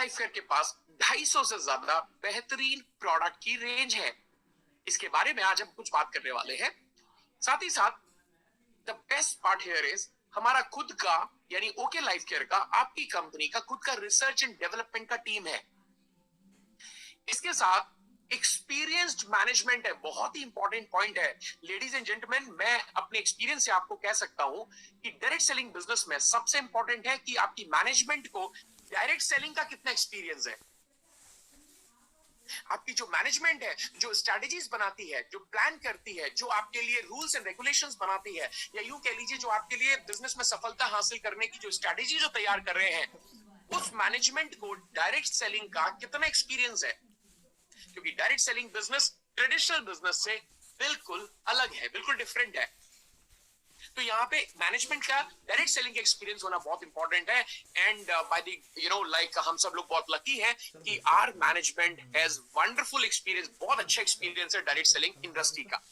Life care के पास 250 से ज्यादा बेहतरीन प्रोडक्ट की रेंज है। इसके बारे में आज हम कुछ बात करने वाले हैं। साथ ही साथ the best part here is हमारा खुद का यानी ओके लाइफ केयर का, आपकी कंपनी का खुद का रिसर्च एंड डेवलपमेंट का टीम है। इसके साथ एक्सपीरियंस्ड मैनेजमेंट है, बहुत ही इंपॉर्टेंट पॉइंट है। लेडीज एंड जेंटलमैन, मैं अपने एक्सपीरियंस से आपको कह सकता हूं कि डायरेक्ट सेलिंग बिजनेस में सबसे इंपॉर्टेंट है कि आपकी मैनेजमेंट को डायरेक्ट सेलिंग का कितना एक्सपीरियंस है। आपकी जो मैनेजमेंट है, जो स्ट्रेटजीज बनाती है, जो प्लान करती है, जो आपके लिए रूल्स एंड रेगुलेशंस बनाती है, या यूं कह लीजिए जो आपके लिए बिजनेस में सफलता हासिल करने की जो स्ट्रेटजी जो तैयार कर रहे हैं, उस मैनेजमेंट को डायरेक्ट सेलिंग का कितना एक्सपीरियंस है। क्योंकि direct selling business traditional business से बिल्कुल अलग है, बिल्कुल डिफरेंट है। तो यहाँ पे मैनेजमेंट का डायरेक्ट सेलिंग एक्सपीरियंस होना बहुत इंपॉर्टेंट है। एंड बाय द हम सब लोग बहुत लकी हैं कि our management has wonderful experience, बहुत अच्छा एक्सपीरियंस है डायरेक्ट सेलिंग इंडस्ट्री का।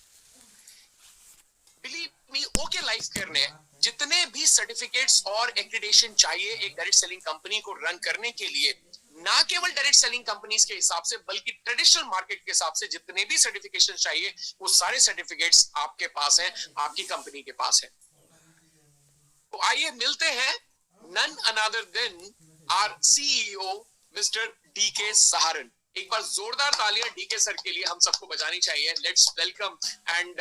Believe me, okay life care ने जितने भी सर्टिफिकेट्स और एक्रीडेशन चाहिए एक डायरेक्ट सेलिंग कंपनी को रन करने के लिए, ना केवल डायरेक्ट सेलिंग कंपनीज के हिसाब से बल्कि ट्रेडिशनल मार्केट के हिसाब से जितने भी सर्टिफिकेशन चाहिए वो सारे सर्टिफिकेट्स आपके पास हैं, आपकी कंपनी के पास है। तो आइए मिलते हैं none other than our CEO mister DK Saharan. एक बार जोरदार तालियां डीके सर के लिए हम सबको बजानी चाहिए। Let's welcome and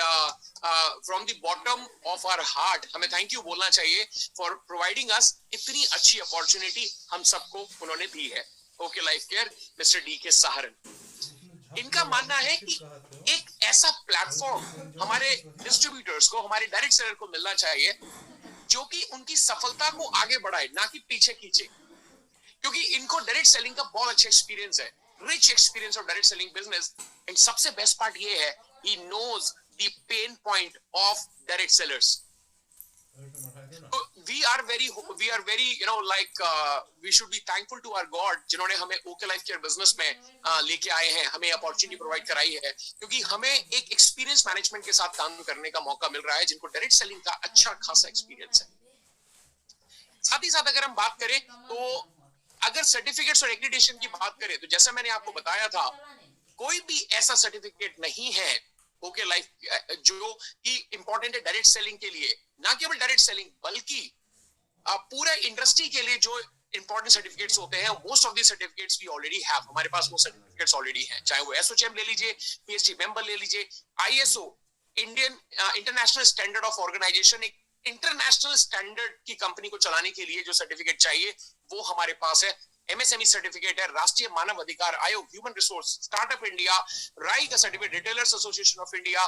from the bottom of our heart हमें थैंक यू बोलना चाहिए फॉर प्रोवाइडिंग अस इतनी अच्छी अपॉर्चुनिटी हम सबको उन्होंने दी है। Okay life care mister DK Saharan. इनका मानना है कि एक ऐसा प्लेटफॉर्म हमारे डिस्ट्रीब्यूटर्स को, हमारे डायरेक्ट सेलर को मिलना चाहिए जो कि उनकी सफलता को आगे बढ़ाए, ना कि पीछे खींचे। क्योंकि इनको डायरेक्ट सेलिंग का बहुत अच्छा एक्सपीरियंस है, rich experience of direct selling business. And सबसे बेस्ट पार्ट ये है, he knows the pain point of direct sellers. we are very we should be thankful to our God जिन्होंने हमें ओके लाइफ केयर बिजनेस में लेके आए हैं, हमें अपॉर्चुनिटी प्रोवाइड कराई है। क्योंकि हमें एक एक्सपीरियंस मैनेजमेंट के साथ काम करने का मौका मिल रहा है जिनको डायरेक्ट सेलिंग का अच्छा खासा एक्सपीरियंस है। साथ ही साथ अगर हम बात करें तो अगर सर्टिफिकेट्स और एक्रीडिटेशन की बात करें तो जैसा मैंने आपको बताया था, कोई भी ऐसा सर्टिफिकेट नहीं है ओके लाइफ जो कि इंपॉर्टेंट है डायरेक्ट सेलिंग के लिए, ना केवल डायरेक्ट सेलिंग बल्कि पूरा इंडस्ट्री के लिए जो इंपॉर्टेंट सर्टिफिकेट्स होते हैं, most of the certificates we already have. हमारे पास वो सर्टिफिकेट्स ऑलरेडी हैं, चाहे वो एसओचएम ले लीजिए, पीएचडी मेंबर ले लीजिए, ISO Indian international standard of organization, एक इंटरनेशनल स्टैंडर्ड की कंपनी को चलाने के लिए जो सर्टिफिकेट चाहिए वो हमारे पास है। एमएसएमई सर्टिफिकेट है, राष्ट्रीय मानव अधिकार आयोग, ह्यूमन रिसोर्स, स्टार्टअप इंडिया, राई का certificate, retailers association of India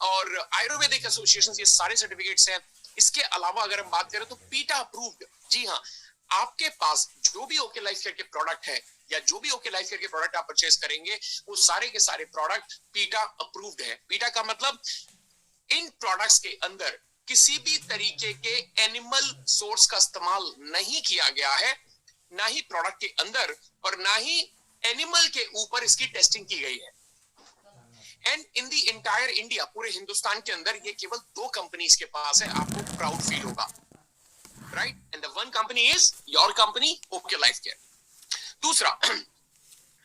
और आयुर्वेदिक एसोसिएशन, ये सारे सर्टिफिकेट्स हैं। इसके अलावा अगर हम बात करें तो पीटा अप्रूव्ड, जी हाँ, आपके पास जो भी ओके लाइफ केयर के प्रोडक्ट है या जो भी ओके लाइफ केयर के प्रोडक्ट आप परचेस करेंगे वो सारे के सारे प्रोडक्ट पीटा अप्रूव्ड है। पीटा का मतलब इन प्रोडक्ट्स के अंदर किसी भी तरीके के एनिमल सोर्स का इस्तेमाल नहीं किया गया है, ना ही प्रोडक्ट के अंदर और ना ही एनिमल के ऊपर इसकी टेस्टिंग की गई है। And in the entire India, पूरे हिंदुस्तान के अंदर ये केवल 2 कंपनीज के पास है, आपको प्राउड फील होगा, right? And the one company is your company okay life care. दूसरा,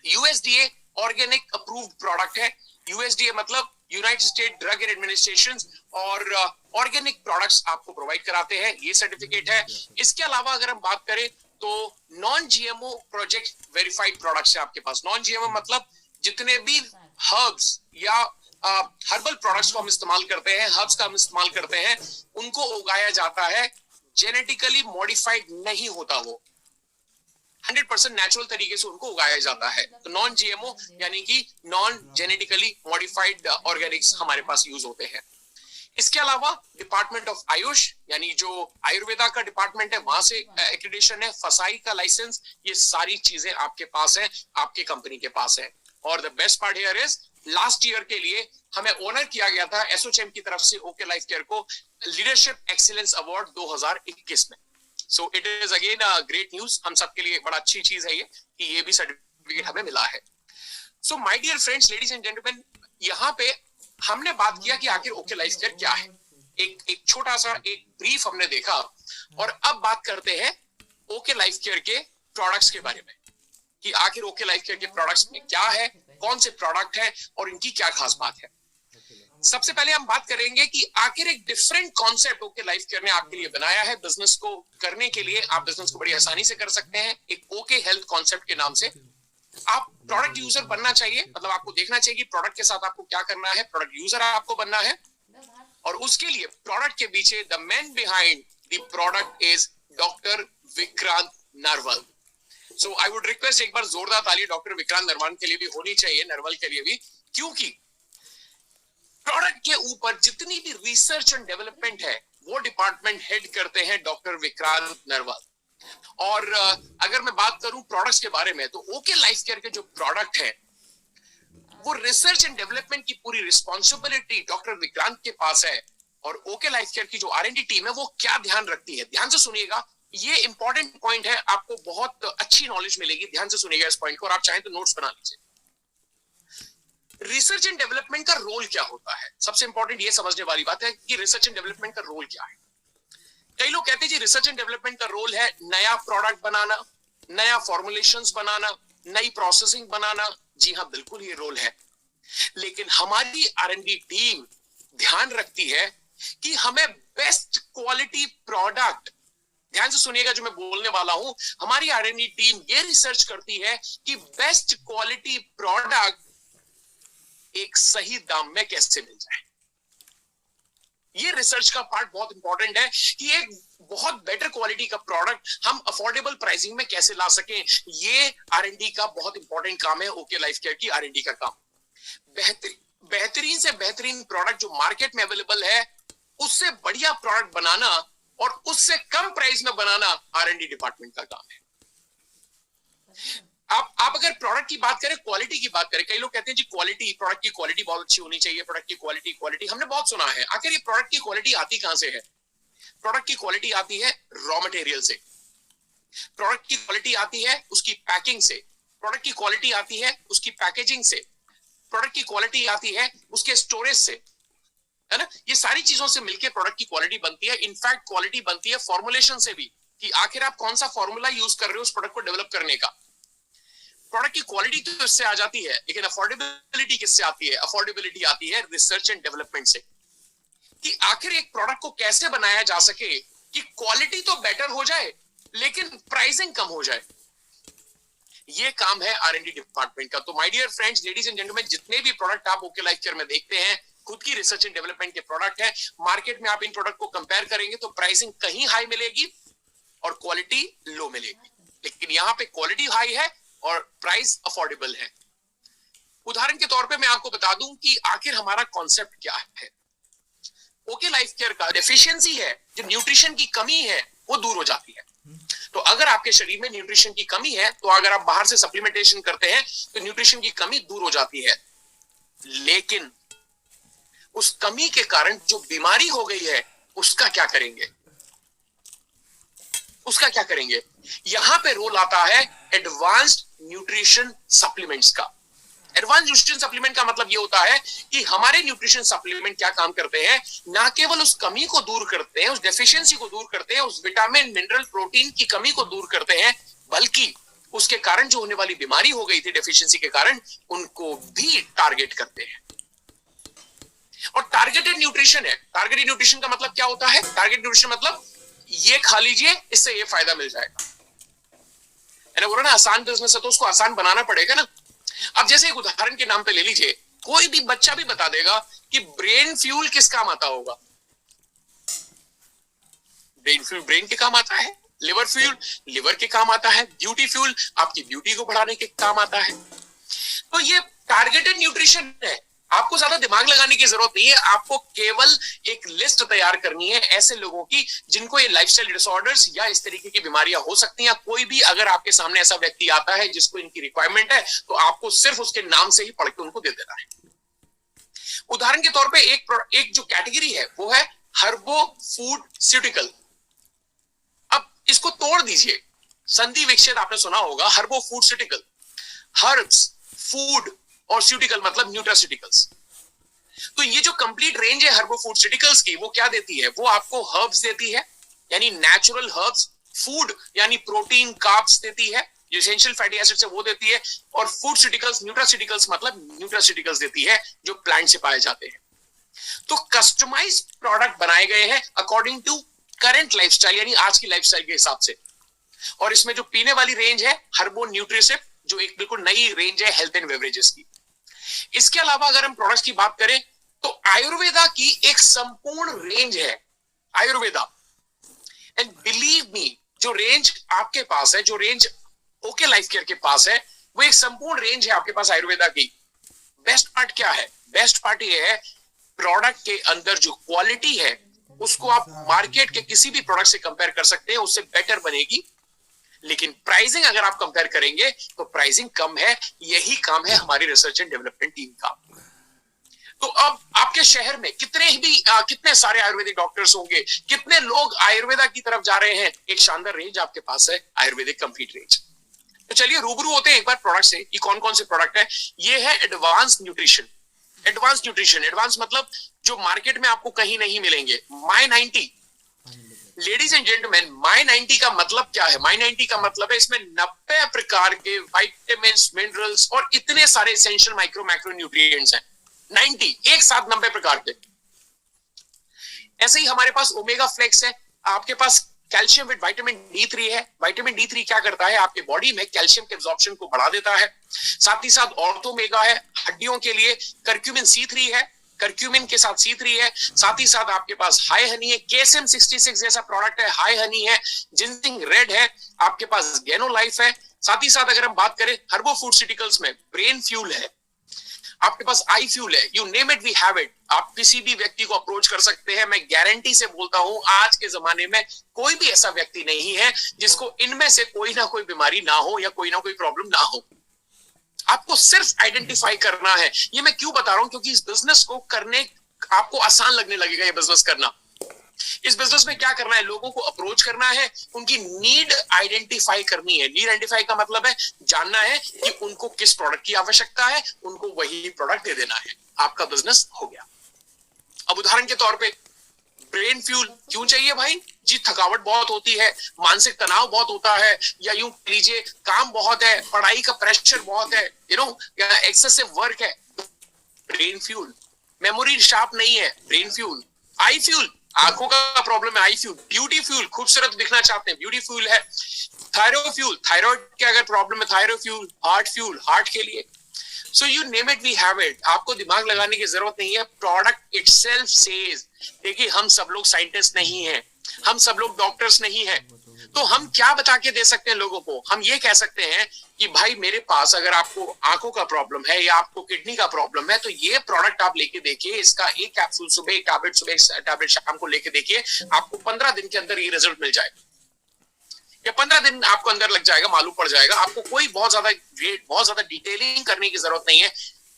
यूएसडीए ऑर्गेनिक अप्रूव्ड प्रोडक्ट है। यूएसडीए मतलब यूनाइटेड स्टेट ड्रग एडमिनिस्ट्रेशन, और ऑर्गेनिक प्रोडक्ट्स आपको प्रोवाइड कराते हैं, ये सर्टिफिकेट है। इसके अलावा अगर हम बात करें तो non GMO project verified products है आपके पास। नॉन जीएमओ मतलब जितने भी हर्ब्स या हर्बल प्रोडक्ट्स को हम इस्तेमाल करते हैं, हर्ब्स का हम इस्तेमाल करते हैं, उनको उगाया जाता है, जेनेटिकली मॉडिफाइड नहीं होता, वो 100% नेचुरल तरीके से उनको उगाया जाता है। तो नॉन जीएमओ यानी कि नॉन जेनेटिकली मॉडिफाइड ऑर्गेनिक्स हमारे पास यूज होते हैं। इसके अलावा डिपार्टमेंट ऑफ आयुष यानी जो आयुर्वेदा का डिपार्टमेंट है, वहां से एक्रीडिटेशन है, फसाई का लाइसेंस, ये सारी चीजें आपके पास है, आपके कंपनी के पास है। और the best part here is last year के लिए हमें ऑनर किया गया था एसोचएम की तरफ से ओके लाइफ केयर को लीडरशिप एक्सीलेंस अवार्ड 2021 में। So it is again great news, हम सबके लिए बड़ा अच्छी चीज है ये कि ये भी सर्टिफिकेट हमें मिला है। So my dear friends, ladies and gentleman, यहाँ पे हमने बात किया कि आखिर ओके लाइफ केयर क्या है, एक छोटा सा एक ब्रीफ हमने देखा, और अब बात करते हैं ओके लाइफ केयर के प्रोडक्ट्स के बारे में। कि आखिर ओके लाइफ केयर के प्रोडक्ट्स में क्या है, कौन से प्रोडक्ट है और इनकी क्या खास बात है। सबसे पहले हम बात करेंगे कि आखिर एक different concept okay life care ने आपके लिए बनाया है बिजनेस को करने के लिए। आप बिजनेस को बड़ी आसानी से कर सकते हैं एक ओके हेल्थ कॉन्सेप्ट के नाम से। आप प्रोडक्ट यूजर बनना चाहिए, मतलब आपको देखना चाहिए कि प्रोडक्ट के साथ आपको क्या करना है, प्रोडक्ट यूजर आपको बनना है। और उसके लिए प्रोडक्ट के पीछे the man behind the product is doctor Vikrant Narwal. So I would request एक बार जोरदार ताली डॉक्टर विक्रांत नरवल के लिए भी होनी चाहिए, नरवल के लिए भी, क्योंकि प्रोडक्ट के ऊपर जितनी भी रिसर्च एंड डेवलपमेंट है वो डिपार्टमेंट हेड करते हैं डॉक्टर विक्रांत नरवल। और अगर मैं बात करूं प्रोडक्ट्स के बारे में, तो ओके लाइफ केयर के जो प्रोडक्ट है वो रिसर्च एंड डेवलपमेंट की पूरी रिस्पॉन्सिबिलिटी डॉक्टर विक्रांत के पास है। और ओके लाइफ केयर की जो R&D टीम है वो क्या ध्यान रखती है, ध्यान से सुनिएगा, ये इंपॉर्टेंट पॉइंट है, आपको बहुत अच्छी नॉलेज मिलेगी, ध्यान से सुनिएगा इस पॉइंट को, और आप चाहें तो नोट्स बना लीजिए। रिसर्च एंड डेवलपमेंट का रोल क्या होता है, सबसे इंपॉर्टेंट ये समझने वाली बात है कि रिसर्च एंड डेवलपमेंट का रोल क्या है। कई लोग कहते हैं जी रिसर्च एंड डेवलपमेंट का रोल है नया प्रोडक्ट बनाना, नया फॉर्मुलेशंस बनाना, नई प्रोसेसिंग बनाना। जी हाँ, बिल्कुल ये रोल है, लेकिन हमारी R&D टीम ध्यान रखती है कि हमें बेस्ट क्वालिटी प्रोडक्ट, ध्यान से सुनिएगा जो मैं बोलने वाला हूं, हमारी R&D टीम ये रिसर्च करती है कि बेस्ट क्वालिटी प्रोडक्ट एक सही दाम में कैसे मिल जाए। ये रिसर्च का पार्ट बहुत इंपॉर्टेंट है कि एक बहुत बेटर क्वालिटी का प्रोडक्ट हम अफोर्डेबल प्राइसिंग में कैसे ला सकें। ये R&D का बहुत इंपॉर्टेंट काम है, ओके लाइफ केयर की R&D का काम। बेहतरीन से बेहतरीन प्रोडक्ट जो मार्केट में अवेलेबल है उससे बढ़िया प्रोडक्ट बनाना और उससे कम प्राइस में बनाना R&D डिपार्टमेंट का काम है। आप अगर प्रोडक्ट की बात करें, क्वालिटी की बात करें, कई लोग कहते हैं जी क्वालिटी, प्रोडक्ट की क्वालिटी बहुत अच्छी होनी चाहिए, प्रोडक्ट की क्वालिटी हमने बहुत सुना है। आखिर ये प्रोडक्ट की क्वालिटी आती कहां से है? प्रोडक्ट की क्वालिटी आती है रॉ मटेरियल से, प्रोडक्ट की क्वालिटी आती है उसकी पैकिंग से, प्रोडक्ट की क्वालिटी आती है उसकी पैकेजिंग से, प्रोडक्ट की क्वालिटी आती है उसके स्टोरेज से, है ना। ये सारी चीजों से मिलकर प्रोडक्ट की क्वालिटी बनती है। इनफैक्ट क्वालिटी बनती है फॉर्मुलेशन से भी, कि आखिर आप कौन सा फॉर्मूला यूज कर रहे हो उस प्रोडक्ट को डेवलप करने का। प्रोडक्ट की क्वालिटी तो इससे आ जाती है, लेकिन अफोर्डेबिलिटी किससे आती है? अफोर्डेबिलिटी आती है रिसर्च एंड डेवलपमेंट से, कि आखिर एक प्रोडक्ट को कैसे बनाया जा सके कि क्वालिटी तो बेटर हो जाए लेकिन प्राइसिंग कम हो जाए। ये काम है R&D डिपार्टमेंट का। तो my dear friends, ladies and gentleman, जितने भी प्रोडक्ट आप ओके लाइफ केयर में देखते हैं खुद की रिसर्च एंड डेवलपमेंट के प्रोडक्ट है। मार्केट में आप इन प्रोडक्ट को कंपेयर करेंगे तो प्राइसिंग कहीं हाई मिलेगी और क्वालिटी लो मिलेगी, लेकिन यहाँ पे क्वालिटी हाई है और प्राइस अफोर्डेबल है। उदाहरण के तौर पे मैं आपको बता दूं कि आखिर हमारा कॉन्सेप्ट क्या है। ओके लाइफ केयर का डेफिशिएंसी है, जो न्यूट्रिशन की कमी है वो दूर हो जाती है। तो अगर आपके शरीर में न्यूट्रिशन की कमी है, तो अगर आप बाहर से सप्लीमेंटेशन करते हैं तो न्यूट्रिशन की कमी दूर हो जाती है। लेकिन उस कमी के कारण जो बीमारी हो गई है उसका क्या करेंगे? उसका क्या करेंगे? यहां पे रोल आता है एडवांस्ड न्यूट्रिशन सप्लीमेंट्स का। एडवांस न्यूट्रिशन सप्लीमेंट का मतलब ये होता है कि हमारे न्यूट्रिशन सप्लीमेंट क्या काम करते हैं, ना केवल उस कमी को दूर करते हैं, उस डेफिशिएंसी को दूर करते हैं, उस विटामिन मिनरल प्रोटीन की कमी को दूर करते हैं, बल्कि उसके कारण जो होने वाली बीमारी हो गई थी डेफिशिएंसी के कारण, उनको भी टारगेट करते हैं। और टारगेटेड न्यूट्रिशन है। टारगेटेड न्यूट्रिशन का मतलब क्या होता है? टारगेटेड न्यूट्रिशन मतलब ये खा लीजिए, इससे ये फायदा मिल जाएगा। मैंने बोला ना आसान बिजनेस है तो उसको आसान बनाना पड़ेगा ना। अब जैसे एक उदाहरण के नाम पे ले लीजिए, कोई भी बच्चा भी बता देगा कि ब्रेन फ्यूल किस काम आता होगा। ब्रेन फ्यूल ब्रेन के काम आता है, लिवर फ्यूल लिवर के काम आता है, ब्यूटी फ्यूल आपकी ब्यूटी को बढ़ाने के काम आता है। तो ये टारगेटेड न्यूट्रिशन है। आपको ज्यादा दिमाग लगाने की जरूरत नहीं है, आपको केवल एक लिस्ट तैयार करनी है ऐसे लोगों की जिनको ये लाइफस्टाइल डिसऑर्डर्स या इस तरीके की बीमारियां हो सकती हैं। कोई भी अगर आपके सामने ऐसा व्यक्ति आता है जिसको इनकी रिक्वायरमेंट है, तो आपको सिर्फ उसके नाम से ही पढ़ के उनको दे देना है। उदाहरण के तौर पे एक जो कैटेगरी है वो है हर्बोफूडस्यूटिकल। अब इसको तोड़ दीजिए, संधि विच्छेद आपने सुना होगा, हर्बोफूडस्यूटिकल, हर्ब्स, फूड और स्यूटिकल मतलब न्यूट्रास्यूटिकल्स। तो ये जो कंप्लीट रेंज है हर्बोफूडस्यूटिकल्स की, वो क्या देती है? वो आपको हर्ब्स देती है, यानी नेचुरल हर्ब्स, फूड यानी प्रोटीन कार्ब्स देती है, जो एसेंशियल फैटी एसिड्स है वो देती है, और फूडस्यूटिकल्स, न्यूट्रास्यूटिकल्स मतलब न्यूट्रास्यूटिकल्स देती है जो प्लांट से पाए जाते हैं। तो कस्टमाइज प्रोडक्ट बनाए गए हैं अकॉर्डिंग टू करंट लाइफस्टाइल, यानी आज की लाइफस्टाइल के हिसाब से। और इसमें जो पीने वाली रेंज है हर्बो न्यूट्रिसिप, जो एक बिल्कुल नई रेंज है हेल्थ एंड बेवरेजेस की। इसके अलावा अगर हम प्रोडक्ट्स की बात करें तो आयुर्वेदा की एक संपूर्ण रेंज है आयुर्वेदा। एंड बिलीव मी, जो रेंज आपके पास है, जो रेंज ओके लाइफ केयर के पास है, वो एक संपूर्ण रेंज है आपके पास आयुर्वेदा की। बेस्ट पार्ट क्या है? बेस्ट पार्ट ये है प्रोडक्ट के अंदर जो क्वालिटी है उसको आप मार्केट के किसी भी प्रोडक्ट से कंपेयर कर सकते हैं, उससे बेटर बनेगी। लेकिन प्राइसिंग अगर आप कंपेयर करेंगे तो प्राइसिंग कम है। यही काम है हमारी रिसर्च एंड डेवलपमेंट टीम का। तो अब आपके शहर में कितने सारे आयुर्वेदिक डॉक्टर्स होंगे, कितने लोग आयुर्वेदा की तरफ जा रहे हैं? एक शानदार रेंज आपके पास है, आयुर्वेदिक कंप्लीट रेंज। तो चलिए रूबरू होते हैं एक बार प्रोडक्ट से कि कौन कौन से प्रोडक्ट है। ये है advance nutrition. Advance nutrition, advance मतलब जो मार्केट में आपको कहीं नहीं मिलेंगे। माई 90, लेडीज एंड जेंटलमैन, माई 90 का मतलब क्या है? माई 90 का मतलब है इसमें 90 प्रकार के विटामिन, मिनरल्स और इतने सारे एसेंशियल माइक्रो मैक्रो न्यूट्रिएंट्स हैं। 90 एक साथ 90 प्रकार के। ऐसे ही हमारे पास ओमेगा फ्लेक्स है, आपके पास कैल्शियम विद विटामिन D3 है। विटामिन D3 क्या करता है? आपके बॉडी में कैल्शियम के एब्जॉर्प्शन को बढ़ा देता है। साथ ही साथ ऑर्थोमेगा है हड्डियों के लिए। करक्यूमिन C3 है, करक्यूमिन के साथ C3 है। साथ ही साथ आपके पास हाई हनी है, KSM 66 जैसा प्रोडक्ट है, हाई हनी है। जिंजिंग रेड है, आपके पास गेनो लाइफ है। साथ ही साथ अगर हम बात करें हर्बो फूडस्यूटिकल्स में ब्रेन फ्यूल है, आपके पास आई फ्यूल है। You name it we have it. आप किसी भी व्यक्ति को अप्रोच कर सकते हैं। मैं गारंटी से बोलता हूं आज के जमाने में कोई भी ऐसा व्यक्ति नहीं है जिसको इनमें से कोई ना कोई बीमारी ना हो या कोई ना कोई प्रॉब्लम ना हो। आपको सिर्फ आइडेंटिफाई करना है। ये मैं क्यों बता रहा हूं? क्योंकि इस बिजनेस को करने आपको आसान लगने लगेगा। ये बिजनेस करना, इस बिजनेस में क्या करना है? लोगों को अप्रोच करना है, उनकी नीड आइडेंटिफाई करनी है। नीड आइडेंटिफाई का मतलब है जानना है कि उनको किस प्रोडक्ट की आवश्यकता है, उनको वही प्रोडक्ट दे देना है। आपका बिजनेस हो गया। अब उदाहरण के तौर पे ब्रेन फ्यूल क्यों चाहिए भाई? जी थकावट बहुत होती है, मानसिक तनाव बहुत होता है, या यूं लीजिए काम बहुत है, पढ़ाई का प्रेशर बहुत है, या एक्सेसिव वर्क है, ब्रेन फ्यूल। मेमोरी शार्प नहीं है, ब्रेन फ्यूल। आई फ्यूल, आंखों का प्रॉब्लम है, आई फ्यूल। ब्यूटी फ्यूल, खूबसूरत दिखना चाहते हैं, ब्यूटी फ्यूल है। थायराइड फ्यूल, थायराइड के अगर प्रॉब्लम है, thyroid fuel. Heart fuel, heart के लिए। So you name it we have it. आपको दिमाग लगाने की जरूरत नहीं है, प्रोडक्ट इटसेल्फ सेज। देखिए हम सब लोग साइंटिस्ट नहीं हैं, हम सब लोग डॉक्टर्स नहीं हैं, तो हम क्या बता के दे सकते हैं लोगों को? हम ये कह सकते हैं कि भाई मेरे पास अगर आपको आंखों का प्रॉब्लम है या आपको किडनी का प्रॉब्लम है तो ये प्रोडक्ट आप लेके देखिए। इसका एक कैप्सूल सुबह, एक टैबलेट सुबह, एक टैबलेट शाम को लेके देखिए। आपको 15 दिन के अंदर ये रिजल्ट मिल जाएगा, या 15 दिन आपको अंदर लग जाएगा, मालूम पड़ जाएगा। आपको कोई बहुत ज्यादा डिटेलिंग करने की जरूरत नहीं है।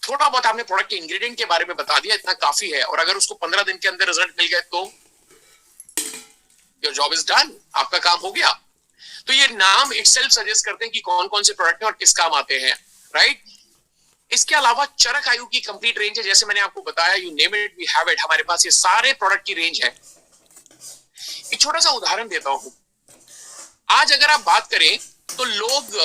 थोड़ा बहुत आपने प्रोडक्ट के इंग्रेडिएंट के बारे में बता दिया, इतना काफी है। और अगर उसको 15 दिन के अंदर रिजल्ट मिल गए तो योर जॉब इज डन, आपका काम हो गया। तो ये नाम इटसेल्फ सजेस्ट करते हैं कि कौन कौन से प्रोडक्ट हैं और किस काम आते हैं, राइट? इसके अलावा चरक आयु की कंप्लीट रेंज है, जैसे मैंने आपको बताया, you name it we have it. हमारे पास ये सारे प्रोडक्ट की रेंज है। एक छोटा सा उदाहरण देता हूं। आज अगर आप बात करें तो लोग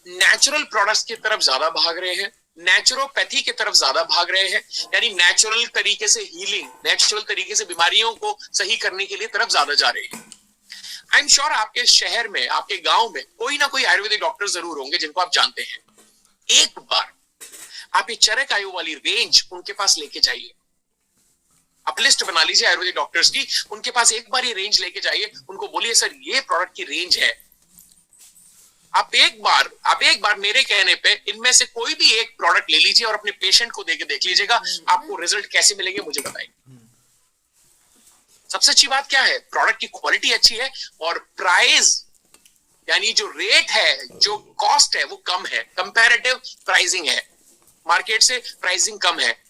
नेचुरल प्रोडक्ट्स की तरफ ज्यादा भाग रहे हैं, नेचुरोपैथी की तरफ ज्यादा भाग रहे हैं, यानी नेचुरल तरीके से हीलिंग, नेचुरल तरीके से बीमारियों को सही करने के लिए तरफ ज्यादा जा रहे हैं। आई एम श्योर आपके शहर में, आपके गांव में कोई ना कोई आयुर्वेदिक डॉक्टर जरूर होंगे जिनको आप जानते हैं। एक बार आप ये चरक आयु वाली रेंज उनके पास लेके जाइए। आप लिस्ट बना लीजिए आयुर्वेदिक डॉक्टर्स की, उनके पास एक बार ये रेंज लेके जाइए। उनको बोलिए सर ये प्रोडक्ट की रेंज है। आप एक बार मेरे कहने पे इनमें से कोई भी एक प्रोडक्ट ले लीजिए और अपने पेशेंट को देके देख लीजिएगा, आपको रिजल्ट कैसे मिलेंगे मुझे बताइए। सबसे अच्छी बात क्या है? प्रोडक्ट की क्वालिटी अच्छी है और प्राइस, यानी जो रेट है, जो कॉस्ट है वो कम है, कंपैरेटिव प्राइसिंग है, मार्केट से प्राइसिंग कम है।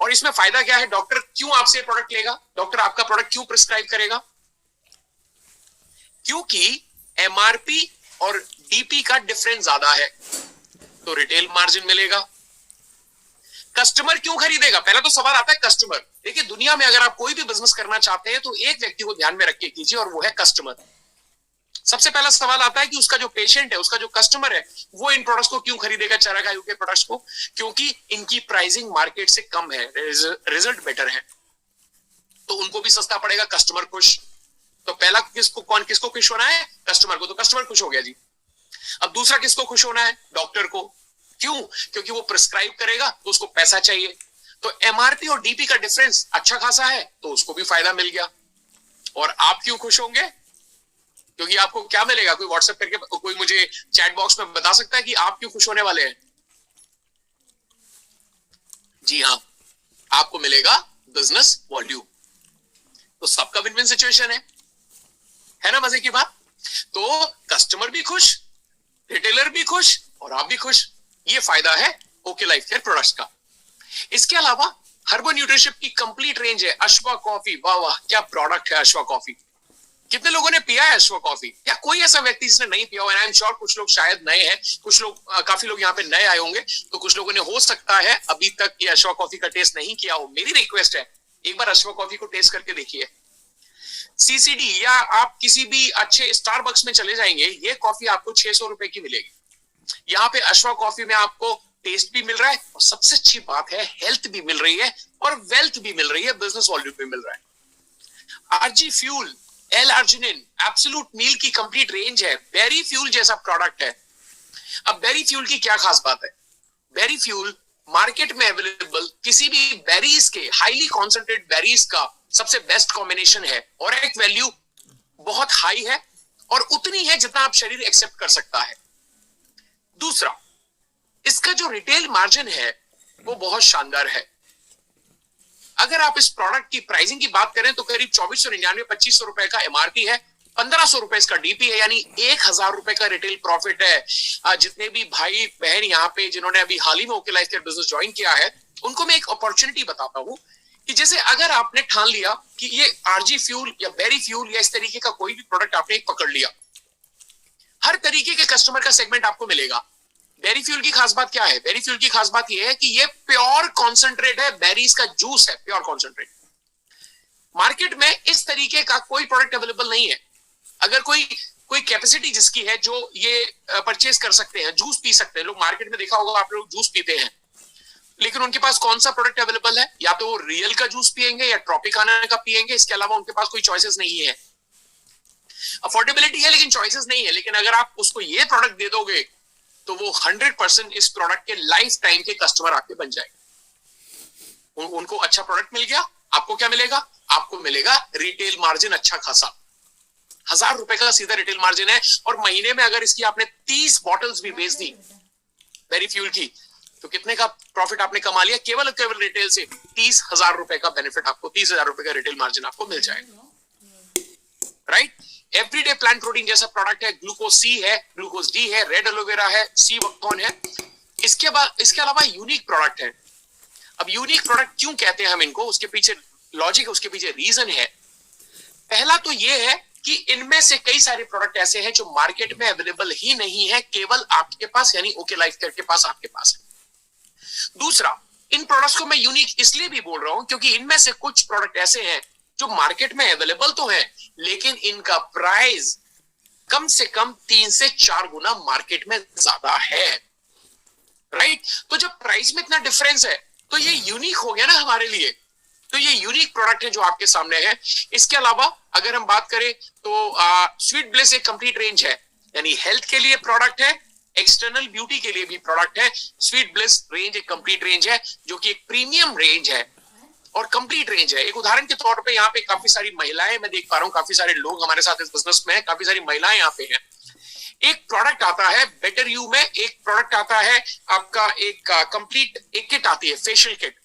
और इसमें फायदा क्या है? डॉक्टर क्यों आपसे प्रोडक्ट लेगा? डॉक्टर आपका प्रोडक्ट क्यों प्रिस्क्राइब करेगा? क्योंकि एमआरपी और डीपी का डिफरेंस ज्यादा है, तो रिटेल मार्जिन मिलेगा। कस्टमर क्यों खरीदेगा? पहला तो सवाल आता है कस्टमर। देखिए दुनिया में अगर आप कोई भी बिजनेस करना चाहते हैं तो एक व्यक्ति को ध्यान में रख के कीजिए और वो है कस्टमर। सबसे पहला सवाल आता है कि उसका जो पेशेंट है, उसका जो कस्टमर है, वो इन प्रोडक्ट्स को क्यों खरीदेगा, चरक आयु के प्रोडक्ट्स को? क्योंकि इनकी प्राइसिंग मार्केट से कम है, रिजल्ट बेटर है, तो उनको भी सस्ता पड़ेगा, कस्टमर खुश। तो पहला किसको खुश होना है? कस्टमर को, तो कस्टमर खुश हो गया जी। अब दूसरा किसको खुश होना है? डॉक्टर को। क्यों? क्योंकि वो प्रिस्क्राइब करेगा तो उसको पैसा चाहिए, तो एमआरपी और डीपी का डिफरेंस अच्छा खासा है, तो उसको भी फायदा मिल गया। और आप क्यों खुश होंगे? क्योंकि आपको क्या मिलेगा? कोई व्हाट्सएप करके कोई मुझे चैट बॉक्स में बता सकता है कि आप क्यों खुश होने वाले हैं? जी हाँ, आपको मिलेगा बिजनेस वॉल्यूम। तो सबका विन विन सिचुएशन है ना मजे की बात? तो कस्टमर भी खुश, रिटेलर भी खुश और आप भी खुश। ये फायदा है ओके लाइफ केयर प्रोडक्ट्स का। इसके अलावा हर्बल न्यूट्रिशन की कंप्लीट रेंज है। अश्वा कॉफी, वाह वाह क्या प्रोडक्ट है अश्वा कॉफी। कितने लोगों ने पिया है अश्वा कॉफी? या कोई ऐसा व्यक्ति जिसने नहीं पिया हो? आई एम श्योर कुछ लोग शायद नए हैं, कुछ लोग काफी लोग यहाँ पे नए आए होंगे, तो कुछ लोगों ने हो सकता है अभी तक ये अश्वा कॉफी का टेस्ट नहीं किया हो। मेरी रिक्वेस्ट है एक बार अश्वा कॉफी को टेस्ट करके देखिए। सीसीडी या आप किसी भी अच्छे स्टारबक्स में चले जाएंगे, ये कॉफी आपको 600 रुपए की मिलेगी। यहाँ पे अश्वा कॉफी में आपको टेस्ट भी मिल रहा है और सबसे अच्छी बात है हेल्थ भी मिल रही है और वेल्थ भी मिल रही है, बिजनेस वॉल्यूम भी मिल रहा है। RG fuel, L arginine, absolute meal की कंप्लीट रेंज है, बेरी फ्यूल जैसा प्रोडक्ट है। अब बेरी फ्यूल की क्या खास बात है? बेरी फ्यूल मार्केट में अवेलेबल किसी भी बेरीज के, हाईली कॉन्सेंट्रेट बेरीज का सबसे बेस्ट कॉम्बिनेशन है और एक वैल्यू बहुत हाई है और उतनी है जितना आप शरीर एक्सेप्ट कर सकता है। दूसरा, इसका जो रिटेल मार्जिन है वो बहुत शानदार है। अगर आप इस प्रोडक्ट की प्राइसिंग की बात करें तो करीब 2499, 2500 रुपए का एमआरपी है, 1500 रुपए इसका डीपी है, यानी 1000 रुपए का रिटेल प्रॉफिट है। जितने भी भाई बहन यहाँ पे जिन्होंने अभी हाल ही में okay life care business join किया है, उनको मैं एक अपॉर्चुनिटी बताता हूँ कि जैसे अगर आपने ठान लिया कि ये आरजी फ्यूल या बेरी फ्यूल या इस तरीके का कोई भी प्रोडक्ट आपने एक पकड़ लिया, हर तरीके के कस्टमर का सेगमेंट आपको मिलेगा। बेरी फ्यूल की खास बात क्या है? बेरी फ्यूल की खास बात यह है कि ये प्योर कॉन्सेंट्रेट है, बेरीज का जूस है, प्योर कॉन्सेंट्रेट। मार्केट में इस तरीके का कोई प्रोडक्ट अवेलेबल नहीं है। अगर कोई कैपेसिटी जिसकी है जो ये परचेज कर सकते हैं, जूस पी सकते हैं लोग, मार्केट में देखा होगा आप लोग जूस पीते हैं, लेकिन उनके पास कौन सा प्रोडक्ट अवेलेबल है? या तो वो रियल का जूस पियेंगे या ट्रॉपिकाना का पियेंगे, इसके अलावा उनके पास कोई चॉइसेस नहीं है। अफोर्डेबिलिटी है लेकिन चॉइसेस नहीं है। लेकिन अगर आप उसको ये प्रोडक्ट दे दोगे तो वो 100% इस प्रोडक्ट के लाइफ टाइम के कस्टमर आपके बन जाएंगे। उनको अच्छा प्रोडक्ट मिल गया, आपको क्या मिलेगा? आपको मिलेगा रिटेल मार्जिन अच्छा खासा, 1000 रुपए का सीधा रिटेल मार्जिन है। और महीने में अगर इसकी आपने 30 बॉटल्स भी बेच दी बेरी फ्यूल की, तो कितने का प्रॉफिट आपने कमा लिया? केवल रिटेल से 30,000 रुपए का बेनिफिट आपको, 30,000 रुपए का रिटेल मार्जिन आपको मिल जाएगा। राइट? एवरीडे प्लांट प्रोटीन जैसा प्रोडक्ट है, ग्लूकोज सी है, ग्लूकोज डी है, रेड एलोवेरा है, सी वक्थॉन है। इसके अलावा यूनिक प्रोडक्ट है। अब यूनिक प्रोडक्ट क्यों कहते हैं हम इनको? उसके पीछे लॉजिक, उसके पीछे रीजन है। पहला तो यह है कि इनमें से कई सारे प्रोडक्ट ऐसे हैं जो मार्केट में अवेलेबल ही नहीं है, केवल आपके पास यानी ओके लाइफ केयर के पास, आपके पास है। दूसरा, इन प्रोडक्ट्स को मैं यूनिक इसलिए भी बोल रहा हूं क्योंकि इनमें से कुछ प्रोडक्ट ऐसे हैं जो मार्केट में अवेलेबल तो है लेकिन इनका प्राइस कम से कम 3 से 4 गुना मार्केट में ज्यादा है। राइट? तो जब प्राइस में इतना डिफरेंस है तो ये यूनिक हो गया ना हमारे लिए। तो ये यूनिक प्रोडक्ट है जो आपके सामने है। इसके अलावा अगर हम बात करें तो स्वीट ब्लिस एक कंप्लीट रेंज है, यानी हेल्थ के लिए प्रोडक्ट है, एक्सटर्नल ब्यूटी के लिए भी प्रोडक्ट है। स्वीट ब्लिस रेंज एक कंप्लीट रेंज है जो कि एक प्रीमियम रेंज है और कंप्लीट रेंज है। एक उदाहरण के तौर पे यहाँ पे काफी सारी महिलाएं मैं देख पा रहा हूँ, काफी सारे लोग हमारे साथ इस बिजनेस में हैं, काफी सारी महिलाएं यहाँ पे हैं। एक प्रोडक्ट आता है बेटर यू में, एक प्रोडक्ट आता है आपका एक कंप्लीट एक किट आती है, फेशियल किट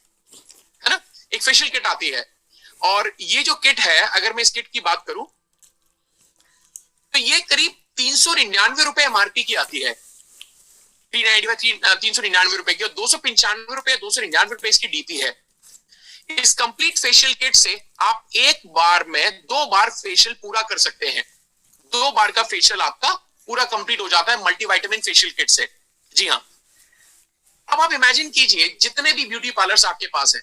है ना, एक फेशियल किट आती है। और ये जो किट है, अगर मैं इस किट की बात करूं तो ये करीब 399 रुपए एमआरपी की आती है, 399 रुपए की, और 295 रुपए 299 रुपए इसकी डीपी है। इस कंप्लीट फेशियल किट से आप एक बार में 2 बार फेशियल पूरा कर सकते हैं। 2 बार का फेशियल आपका पूरा कंप्लीट हो जाता है मल्टीविटामिन फेशियल किट से। जी हाँ। अब आप इमेजिन कीजिए जितने भी ब्यूटी पार्लर्स आपके पास है,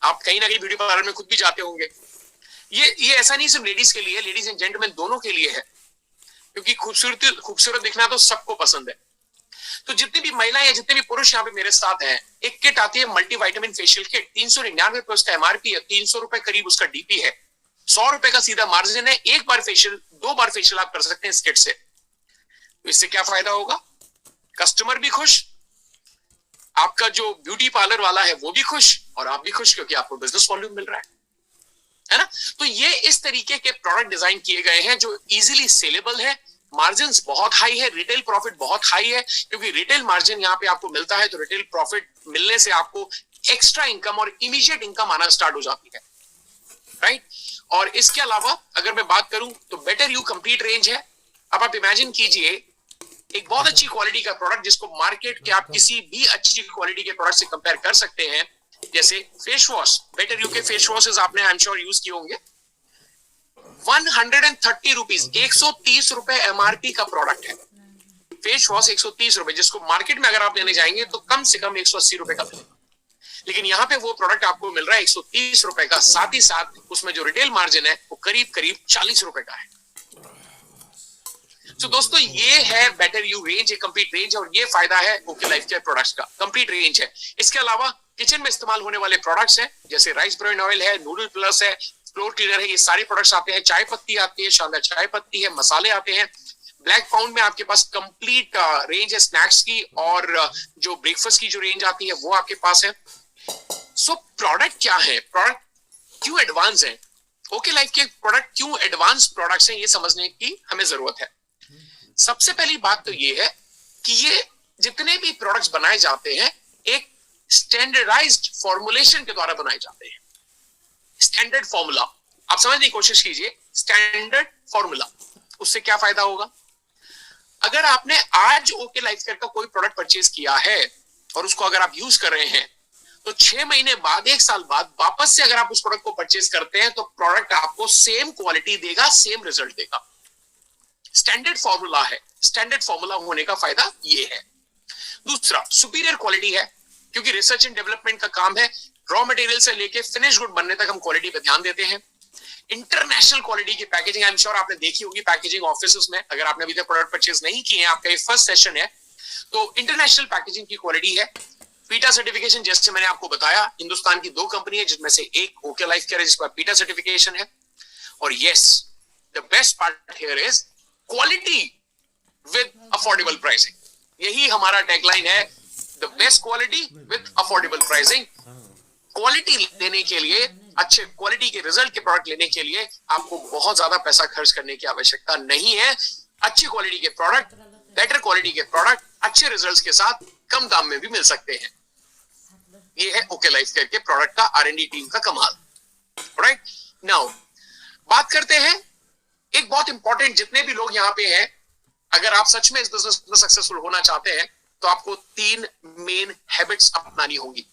आप कहीं ना कहीं ब्यूटी पार्लर में खुद भी जाते होंगे। ये ऐसा नहीं सिर्फ लेडीज के लिए, लेडीज एंड जेंटलमैन दोनों के लिए है। क्योंकि खूबसूरत खूबसूरत दिखना तो सबको पसंद है। तो जितनी भी महिलाएं या जितने भी पुरुष यहाँ पे मेरे साथ हैं, एक किट आती है मल्टी विटामिन फेशियल किट, 399 रुपए उसका एमआरपी है, 300 रुपए करीब उसका डीपी है, 100 रुपए का सीधा मार्जिन है। एक बार फेशियल, 2 बार फेशियल आप कर सकते हैं इस किट से। तो इससे क्या फायदा होगा? कस्टमर भी खुश, आपका जो ब्यूटी पार्लर वाला है वो भी खुश, और आप भी खुश, क्योंकि आपको बिजनेस वॉल्यूम मिल रहा है ना। तो ये इस तरीके के प्रोडक्ट डिजाइन किए गए हैं जो इजीली सेलेबल है, मार्जिन बहुत हाई है, रिटेल प्रॉफिट बहुत हाई है, क्योंकि रिटेल मार्जिन यहाँ पे आपको मिलता है, तो रिटेल प्रॉफिट मिलने से आपको एक्स्ट्रा इनकम और इमीडिएट इनकम आना स्टार्ट हो जाती है, राइट। और इसके अलावा अगर मैं बात करूं तो बेटर यू कंप्लीट रेंज है। अब आप इमेजिन कीजिए एक बहुत अच्छी क्वालिटी का प्रोडक्ट जिसको मार्केट के आप किसी भी अच्छी क्वालिटी के प्रोडक्ट से कंपेयर कर सकते हैं, जैसे फेस वॉश, बेटर यू के फेस वॉशेस आपने आई एम श्योर यूज किए होंगे। 130 रुपीज, 130 रुपए एमआरपी का प्रोडक्ट है फेस वॉश, 130 रुपए, जिसको मार्केट में अगर आप लेने जाएंगे तो कम से कम 180 रुपए का मिलेगा। लेकिन यहाँ पे वो प्रोडक्ट आपको मिल रहा है 130 रुपए का, साथ ही साथ उसमें जो रिटेल मार्जिन है वो करीब करीब 40 रुपए का है। तो दोस्तों ये है बेटर यू रेंज, ये कंप्लीट रेंज, और ये फायदा है ओके लाइफ केयर प्रोडक्ट्स का, कंप्लीट रेंज है। इसके अलावा किचन में इस्तेमाल होने वाले प्रोडक्ट्स हैं, जैसे राइस ब्राइन ऑयल है, नूडल प्लस है, फ्लोर क्लीनर है, ये सारे प्रोडक्ट्स आते हैं। चाय पत्ती आती है, शानदार चाय पत्ती है, मसाले आते हैं। ब्लैक पाउंड में आपके पास कंप्लीट रेंज है स्नैक्स की, और जो ब्रेकफास्ट की जो रेंज आती है वो आपके पास है। सो प्रोडक्ट क्या है, प्रोडक्ट क्यों एडवांस है, ओके लाइफ के प्रोडक्ट क्यों एडवांस प्रोडक्ट्स हैं, ये समझने की हमें जरूरत है। सबसे पहली बात तो ये है कि ये जितने भी प्रोडक्ट्स बनाए जाते हैं एक स्टैंडर्डाइज्ड फॉर्मुलेशन के द्वारा बनाए जाते हैं। स्टैंडर्ड फॉर्मूला आप समझने की कोशिश कीजिए, स्टैंडर्ड फॉर्मूला, उससे क्या फायदा होगा? अगर आपने आज ओके लाइफ केयर का कोई प्रोडक्ट परचेज किया है और उसको अगर आप यूज कर रहे हैं, तो 6 महीने बाद, 1 साल बाद वापस से अगर आप उस प्रोडक्ट को परचेज करते हैं तो प्रोडक्ट आपको सेम क्वालिटी देगा, सेम रिजल्ट देगा। स्टैंडर्ड फॉर्मूला है, स्टैंडर्ड फॉर्मूला होने का फायदा ये है। दूसरा, सुपीरियर क्वालिटी है, क्योंकि रिसर्च एंड डेवलपमेंट का काम है, रॉ मटेरियल से लेके फिनिश गुड बनने तक हम क्वालिटी पे ध्यान देते हैं। इंटरनेशनल क्वालिटी की पैकेजिंग, आई एम श्योर आपने देखी होगी पैकेजिंग ऑफिस में, अगर आपने अभी तक प्रोडक्ट परचेज नहीं किए हैं, आपका ये फर्स्ट सेशन है, तो इंटरनेशनल पैकेजिंग की क्वालिटी है। पीटा सर्टिफिकेशन, जैसे मैंने आपको बताया, हिंदुस्तान की 2 कंपनी है जिसमें से एक ओके लाइफ केयर है जिसका पीटा सर्टिफिकेशन है। और yes, the best part here is quality with affordable pricing. यही हमारा टैगलाइन है, the best quality with affordable pricing. Quality लेने के लिए, अच्छे क्वालिटी के रिजल्ट के प्रोडक्ट लेने के लिए आपको बहुत ज्यादा पैसा खर्च करने की आवश्यकता नहीं है। अच्छी क्वालिटी के प्रोडक्ट, बेटर क्वालिटी के प्रोडक्ट अच्छे रिजल्ट्स के साथ कम दाम में भी मिल सकते हैं। ये है ओके लाइफ केयर के प्रोडक्ट का आर&डी टीम का कमाल, राइट। नाउ बात करते हैं एक बहुत इंपॉर्टेंट, जितने भी लोग यहाँ पे हैं, अगर आप सच में इस बिजनेस में सक्सेसफुल होना चाहते हैं तो आपको 3 मेन हैबिट्स अपनानी होंगी।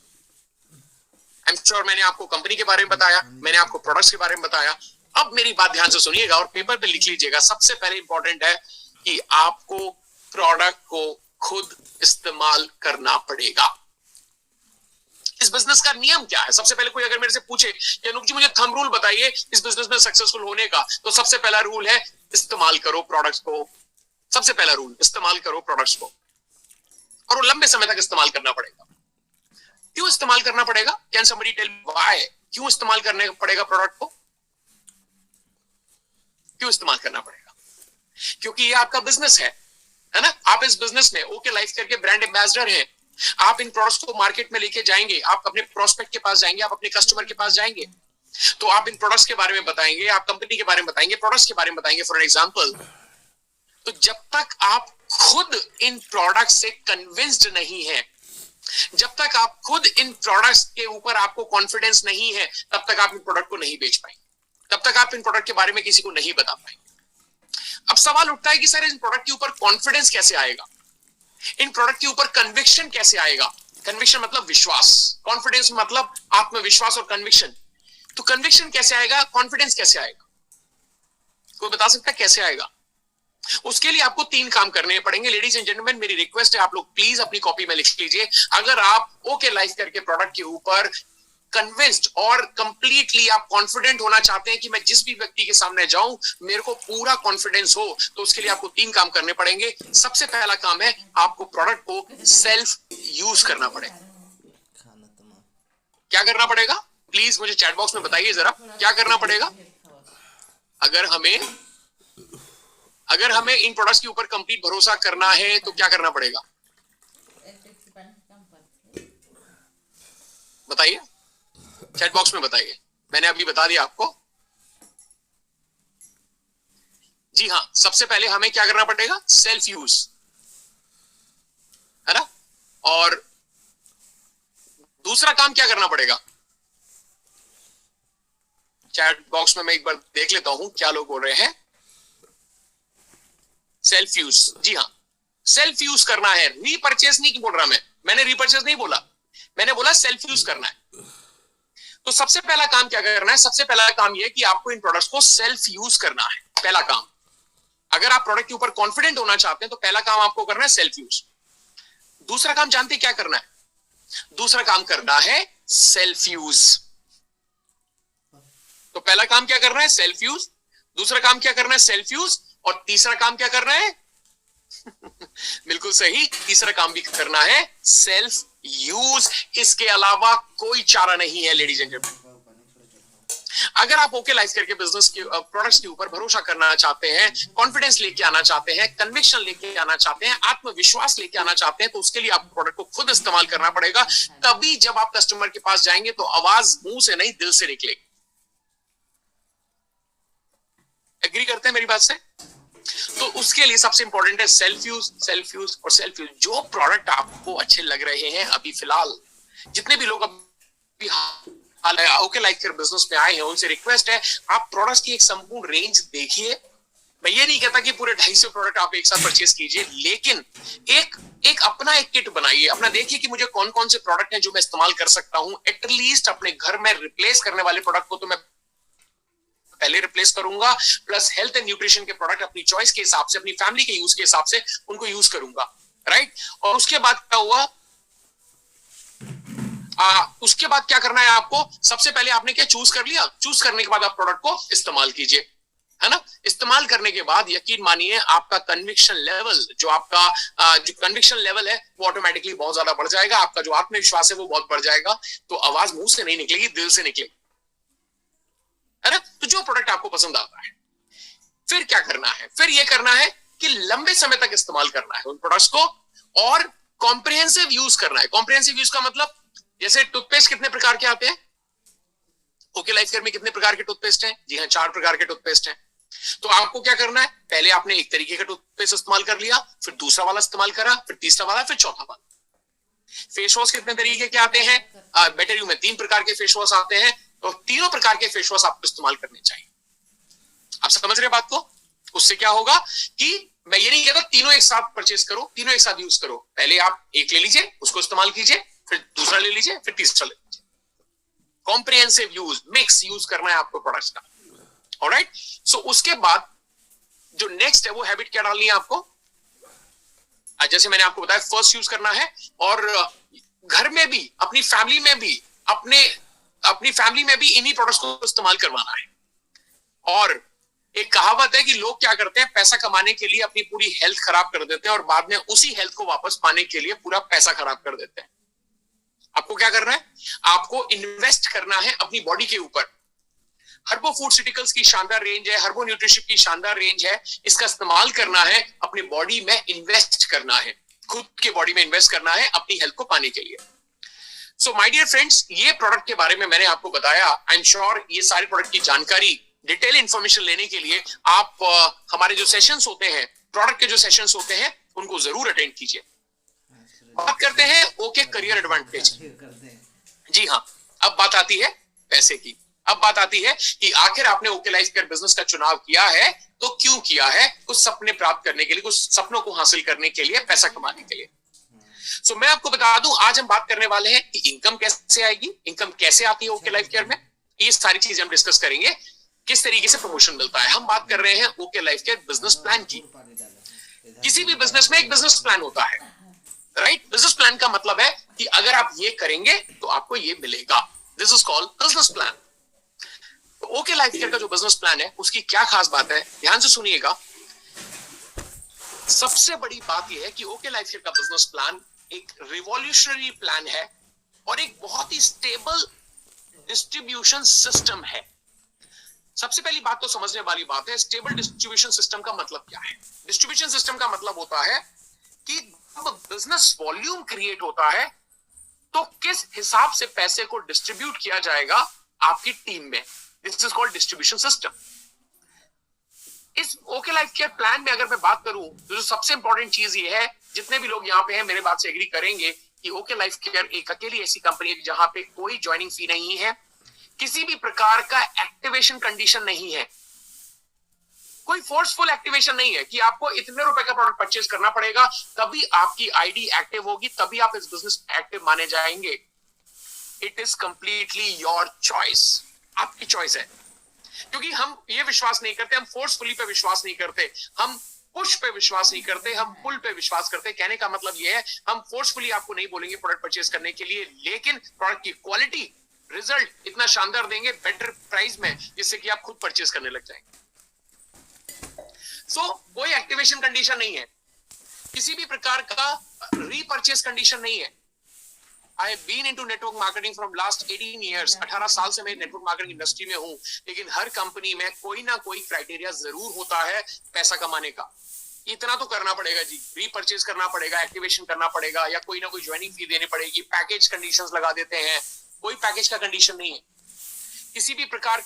आई एम श्योर मैंने आपको कंपनी के बारे में बताया, मैंने आपको प्रोडक्ट्स के बारे में बताया। अब मेरी बात ध्यान से सुनिएगा और पेपर पे लिख लीजिएगा। सबसे पहले इंपॉर्टेंट है कि आपको प्रोडक्ट को खुद इस्तेमाल करना पड़ेगा। इस बिजनेस का नियम क्या है? सबसे पहले कोई अगर मेरे से पूछे कि अनुप जी मुझे थंब रूल बताइए इस बिजनेस में सक्सेसफुल होने का, तो सबसे पहला रूल है इस्तेमाल करो प्रोडक्ट्स को। सबसे पहला रूल, इस्तेमाल करो प्रोडक्ट्स को, और वो लंबे समय तक इस्तेमाल करना पड़ेगा। क्यों इस्तेमाल करना पड़ेगा? Can somebody tell me why? क्यों इस्तेमाल करने पड़ेगा प्रोडक्ट को? क्यों इस्तेमाल करना पड़ेगा? क्योंकि ये आपका बिजनेस है ना। आप इस बिजनेस में ओके लाइफ केयर के ब्रांड एम्बेसडर हैं। आप इन प्रोडक्ट्स को मार्केट में लेके जाएंगे, आप अपने प्रोस्पेक्ट के पास जाएंगे, आप अपने कस्टमर के पास जाएंगे, तो आप इन प्रोडक्ट्स के बारे में बताएंगे, आप कंपनी के बारे में बताएंगे, प्रोडक्ट्स के बारे में बताएंगे। फॉर एग्जांपल, तो जब तक आप खुद इन प्रोडक्ट से कन्विंस्ड नहीं है, जब तक आप खुद इन प्रोडक्ट्स के ऊपर आपको कॉन्फिडेंस नहीं है, तब तक आप इन प्रोडक्ट को नहीं बेच पाएंगे, तब तक आप इन प्रोडक्ट के बारे में किसी को नहीं बता पाएंगे। अब सवाल उठता है कि सर इन प्रोडक्ट के ऊपर कॉन्फिडेंस कैसे आएगा, इन प्रोडक्ट के ऊपर कन्विक्शन कैसे आएगा? कन्विक्शन मतलब विश्वास, कॉन्फिडेंस मतलब आत्मविश्वास और कन्विक्शन। तो कन्विक्शन कैसे आएगा, कॉन्फिडेंस कैसे आएगा? कोई बता सकता है कैसे आएगा? उसके लिए आपको 3 काम करने पड़ेंगे। लेडीज एंड जेंटलमैन, मेरी रिक्वेस्ट है आप लोग प्लीज अपनी कॉपी में लिख लीजिए। अगर आप ओके लाइफ केयर के प्रोडक्ट के ऊपर कन्विंस्ड और कंप्लीटली आप कॉन्फिडेंट होना चाहते हैं कि मैं जिस भी व्यक्ति के सामने जाऊं मेरे को पूरा कॉन्फिडेंस हो, तो उसके लिए आपको 3 काम करने पड़ेंगे। सबसे पहला काम है आपको प्रोडक्ट को सेल्फ यूज करना पड़ेगा। क्या करना पड़ेगा? प्लीज मुझे चैट बॉक्स में बताइए जरा, क्या करना पड़ेगा? अगर हमें इन प्रोडक्ट्स के ऊपर कंप्लीट भरोसा करना है तो क्या करना पड़ेगा? बताइए, चैट बॉक्स में बताइए। मैंने अभी बता दिया आपको। जी हाँ, सबसे पहले हमें क्या करना पड़ेगा? सेल्फ यूज, है ना। और दूसरा काम क्या करना पड़ेगा? चैट बॉक्स में मैं एक बार देख लेता हूं क्या लोग बोल रहे हैं। सेल्फ यूज, जी हाँ, सेल्फ यूज करना है। रीपरचेज नहीं बोल रहा मैंने रीपरचेज नहीं बोला, मैंने बोला सेल्फ यूज करना है। तो सबसे पहला काम क्या करना है? सबसे पहला काम यह कि आपको इन प्रोडक्ट्स को सेल्फ यूज करना है। पहला काम, अगर आप प्रोडक्ट के ऊपर कॉन्फिडेंट होना चाहते हैं तो पहला काम आपको करना है सेल्फ यूज। दूसरा काम जानते हैं क्या करना है? दूसरा काम करना है सेल्फ यूज। तो पहला काम क्या करना है? Self use. दूसरा काम क्या करना है? Self use. और तीसरा काम क्या करना है? बिल्कुल सही, तीसरा काम भी करना है सेल्फ यूज। इसके अलावा कोई चारा नहीं है लेडीज एंड जेंटलमैन। अगर आप ओके लाइफ केयर के बिजनेस के प्रोडक्ट्स के ऊपर भरोसा करना चाहते हैं, कॉन्फिडेंस लेके आना चाहते हैं, कन्विक्शन लेके आना चाहते हैं, आत्मविश्वास लेके आना चाहते हैं, तो उसके लिए आपको प्रोडक्ट को खुद इस्तेमाल करना पड़ेगा। तभी जब आप कस्टमर के पास जाएंगे तो आवाज मुंह से नहीं दिल से निकलेगी। एग्री करते हैं मेरी बात से? तो उसके लिए सबसे इंपॉर्टेंट है सेल्फ यूज, सेल्फ यूज और सेल्फ यूज। जो प्रोडक्ट आपको अच्छे लग रहे हैं अभी फिलहाल, जितने भी लोग अभी ओके लाइफ केयर बिजनेस में आए हैं, उनसे रिक्वेस्ट है आप प्रोडक्ट्स की एक संपूर्ण रेंज देखिए। मैं ये नहीं कहता कि पूरे 250 प्रोडक्ट आप एक साथ परचेज कीजिए, लेकिन एक अपना एक किट बनाइए। अपना देखिए कि मुझे कौन कौन से प्रोडक्ट हैं जो मैं इस्तेमाल कर सकता हूं। एटलीस्ट अपने घर में रिप्लेस करने वाले प्रोडक्ट को तो मैं पहले रिप्लेस करूंगा, प्लस हेल्थ एंड न्यूट्रिशन के प्रोडक्ट अपनी चॉइस के हिसाब से, अपनी फैमिली के यूज के हिसाब से उनको यूज करूंगा, राइट। और उसके बाद क्या हुआ? उसके बाद क्या करना है आपको? सबसे पहले आपने क्या चूज कर लिया? चूज करने के बाद आप प्रोडक्ट को इस्तेमाल कीजिए, है ना। इस्तेमाल करने के बाद यकीन मानिए आपका कन्विक्शन लेवल, जो कन्विक्शन लेवल है वो ऑटोमेटिकली बहुत ज्यादा बढ़ जाएगा। आपका जो आत्मविश्वास है वो बहुत बढ़ जाएगा। तो आवाज मुंह से नहीं निकलेगी, दिल से निकलेगी, है ना। तो जो प्रोडक्ट आपको पसंद आता है, फिर क्या करना है? फिर ये करना है कि लंबे समय तक इस्तेमाल करना है उन प्रोडक्ट्स को, और कॉम्प्रिहेंसिव यूज करना है। कॉम्प्रिहेंसिव यूज का मतलब, जैसे टूथपेस्ट कितने प्रकार के आते हैं? ओके लाइफ केयर में कितने प्रकार के टूथपेस्ट हैं? जी हाँ, 4 प्रकार के टूथपेस्ट हैं। तो आपको क्या करना है? पहले आपने एक तरीके का टूथपेस्ट इस्तेमाल कर लिया, फिर दूसरा वाला इस्तेमाल करा, फिर तीसरा वाला, फिर चौथा वाला। फेस वॉश कितने तरीके के आते हैं? बेटर यू में 3 प्रकार के फेस वॉश आते हैं। तो तीनों प्रकार के फेस वॉश आपको इस्तेमाल करने चाहिए। आप समझ रहे बात को? उससे क्या होगा कि मैं ये नहीं कहता तीनों एक साथ परचेज करो, तीनों एक साथ यूज करो। पहले आप एक ले लीजिए, उसको इस्तेमाल कीजिए, फिर दूसरा ले लीजिए, फिर तीसरा ले लीजिए। कॉम्प्रिहेंसिव यूज, मिक्स यूज करना है आपको प्रोडक्ट्स का, ऑलराइट। सो उसके बाद जो नेक्स्ट है वो हैबिट क्या डालनी है आपको? जैसे मैंने आपको बताया, फर्स्ट यूज करना है, और घर में भी, अपनी फैमिली में भी, अपनी फैमिली में भी इन्हीं प्रोडक्ट्स को इस्तेमाल करवाना है। और एक कहावत है कि लोग क्या करते हैं, पैसा कमाने के लिए अपनी पूरी हेल्थ खराब कर देते हैं और बाद में उसी हेल्थ को वापस पाने के लिए पूरा पैसा खराब कर देते हैं। आपको क्या करना है? आपको इन्वेस्ट करना है अपनी बॉडी के ऊपर। हर्बो फूडस्यूटिकल्स की शानदार रेंज है, हर्बो न्यूट्रिशन की शानदार रेंज है, इसका इस्तेमाल करना है, अपनी बॉडी में इन्वेस्ट करना है, खुद के बॉडी में इन्वेस्ट करना है अपनी हेल्थ को पाने के लिए। सो माय डियर फ्रेंड्स, ये प्रोडक्ट के बारे में मैंने आपको बताया। आई एम श्योर ये सारे प्रोडक्ट की जानकारी, डिटेल इंफॉर्मेशन लेने के लिए आप हमारे जो सेशंस होते हैं, प्रोडक्ट के जो सेशंस होते हैं, उनको जरूर अटेंड कीजिए। बात करते हैं ओके करियर एडवांटेज। जी हाँ, अब बात आती है पैसे की। अब बात आती है कि आखिर आपने ओके लाइफ केयर बिजनेस का चुनाव किया है तो क्यों किया है? कुछ सपने प्राप्त करने के लिए, कुछ सपनों को हासिल करने के लिए, पैसा कमाने के लिए। सो मैं आपको बता दूं, आज हम बात करने वाले हैं कि इनकम कैसे आएगी, इनकम कैसे आती है ओके लाइफ केयर में। ये सारी चीजें हम डिस्कस करेंगे, किस तरीके से प्रमोशन मिलता है। हम बात कर रहे हैं okay life care business plan की। किसी भी बिजनेस में एक बिजनेस प्लान होता है, राइट। बिजनेस प्लान का मतलब है कि अगर आप ये करेंगे तो आपको ये मिलेगा। This is called business plan. Okay life care का जो बिजनेस प्लान है उसकी क्या खास बात है, ध्यान से सुनिएगा। सबसे बड़ी बात यह है कि ओके लाइफ केयर का बिजनेस प्लान एक रिवॉल्यूशनरी प्लान है और एक बहुत ही स्टेबल डिस्ट्रीब्यूशन सिस्टम है। सबसे पहली बात तो समझने वाली बात है, स्टेबल डिस्ट्रीब्यूशन सिस्टम का मतलब क्या है। डिस्ट्रीब्यूशन सिस्टम का मतलब होता है कि जब बिजनेस वॉल्यूम क्रिएट होता है तो किस हिसाब से पैसे को डिस्ट्रीब्यूट किया जाएगा आपकी टीम में। This is called distribution system. इस ओके लाइफ केयर प्लान में अगर मैं बात करूं तो जो सबसे इंपॉर्टेंट चीज ये है, जितने भी लोग यहां पे हैं मेरे बात से एग्री करेंगे कि ओके लाइफ केयर एक अकेली ऐसी कंपनी है जहां पे कोई ज्वाइनिंग फी नहीं है, किसी भी प्रकार का एक्टिवेशन कंडीशन नहीं है, कोई फोर्सफुल एक्टिवेशन नहीं है कि आपको इतने रुपए का प्रोडक्ट परचेज करना पड़ेगा तभी आपकी आईडी एक्टिव होगी, तभी आप इस बिजनेस एक्टिव माने जाएंगे। It is completely your choice, आपकी चॉइस है। क्योंकि हम ये विश्वास नहीं करते, हम फोर्सफुली पे विश्वास नहीं करते, हम पुश पे विश्वास नहीं करते, हम पुल पे विश्वास करते। कहने का मतलब ये है, हम फोर्सफुली आपको नहीं बोलेंगे प्रोडक्ट परचेज करने के लिए, लेकिन प्रोडक्ट की क्वालिटी, रिजल्ट इतना शानदार देंगे बेटर प्राइस में, जिससे कि आप खुद परचेज करने लग जाएंगे। कोई एक्टिवेशन कंडीशन नहीं है, किसी भी प्रकार का रीपरचेज कंडीशन नहीं है। I have been into network marketing from last 18 years. 18 साल से मैं नेटवर्क मार्केटिंग इंडस्ट्री में हूं, लेकिन हर कंपनी में कोई ना कोई क्राइटेरिया जरूर होता है पैसा कमाने का। इतना तो करना पड़ेगा जी, रीपरचेज करना पड़ेगा, एक्टिवेशन करना पड़ेगा, या कोई ना कोई ज्वाइनिंग फी देनी पड़ेगी, पैकेज कंडीशंस लगा देते हैं। कोई पैकेज का कंडीशन नहीं है, किसी भी प्रकार